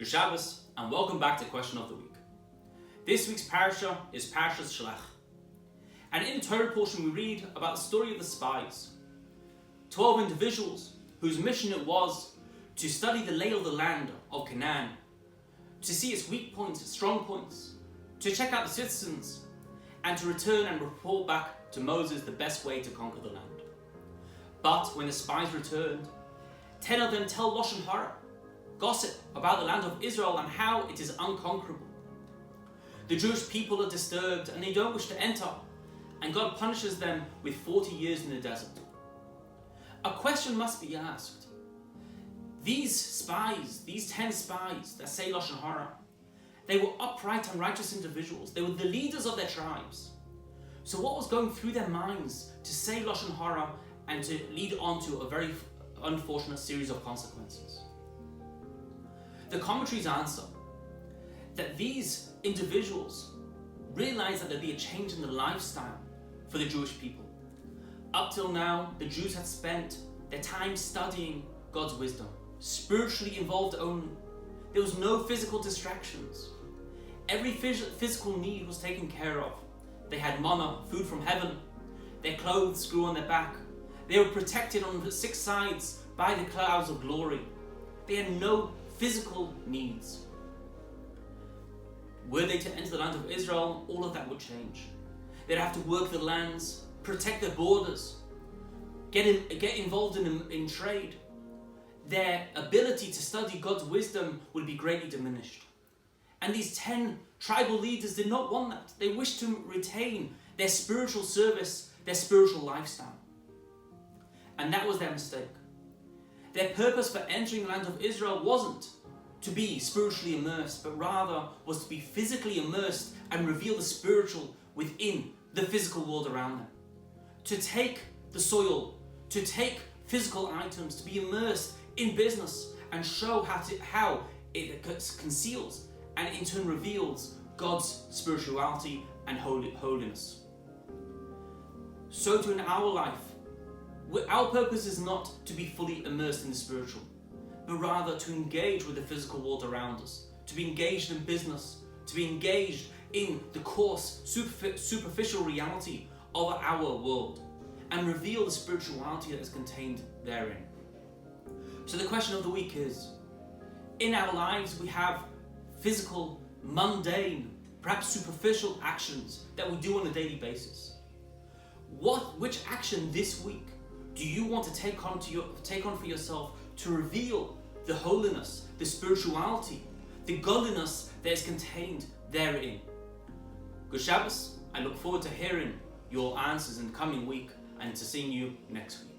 Good Shabbos, and welcome back to Question of the Week. This week's parasha is Parashas Shlach. And in the Torah portion we read about the story of the spies. 12 individuals whose mission it was to study the lay of the land of Canaan, to see its weak points, its strong points, to check out the citizens, and to return and report back to Moses the best way to conquer the land. But when the spies returned, 10 of them tell Lashon Hara, gossip about the land of Israel and how it is unconquerable. The Jewish people are disturbed and they don't wish to enter, and God punishes them with 40 years in the desert. A question must be asked. These spies, these 10 spies that say Lashon Hara, they were upright and righteous individuals. They were the leaders of their tribes. So what was going through their minds to say Lashon Hara and to lead on to a very unfortunate series of consequences? The commentaries answer that these individuals realized that there'd be a change in the lifestyle for the Jewish people. Up till now, the Jews had spent their time studying God's wisdom, spiritually involved only. There was no physical distractions. Every physical need was taken care of. They had manna, food from heaven. Their clothes grew on their back. They were protected on the 6 sides by the clouds of glory. They had no physical needs. Were they to enter the land of Israel, all of that would change. They'd have to work the lands, protect their borders, get involved in trade. Their ability to study God's wisdom would be greatly diminished. And these 10 tribal leaders did not want that. They wished to retain their spiritual service, their spiritual lifestyle. And that was their mistake. Their purpose for entering the land of Israel wasn't to be spiritually immersed, but rather was to be physically immersed and reveal the spiritual within the physical world around them. To take the soil, to take physical items, to be immersed in business and show how it conceals and in turn reveals God's spirituality and holiness. So too in our life, our purpose is not to be fully immersed in the spiritual, but rather to engage with the physical world around us, to be engaged in business, to be engaged in the coarse, superficial reality of our world, and reveal the spirituality that is contained therein. So the question of the week is, in our lives we have physical, mundane, perhaps superficial actions that we do on a daily basis. Which action this week do you want to take on for yourself to reveal the holiness, the spirituality, the godliness that is contained therein? Good Shabbos. I look forward to hearing your answers in the coming week and to seeing you next week.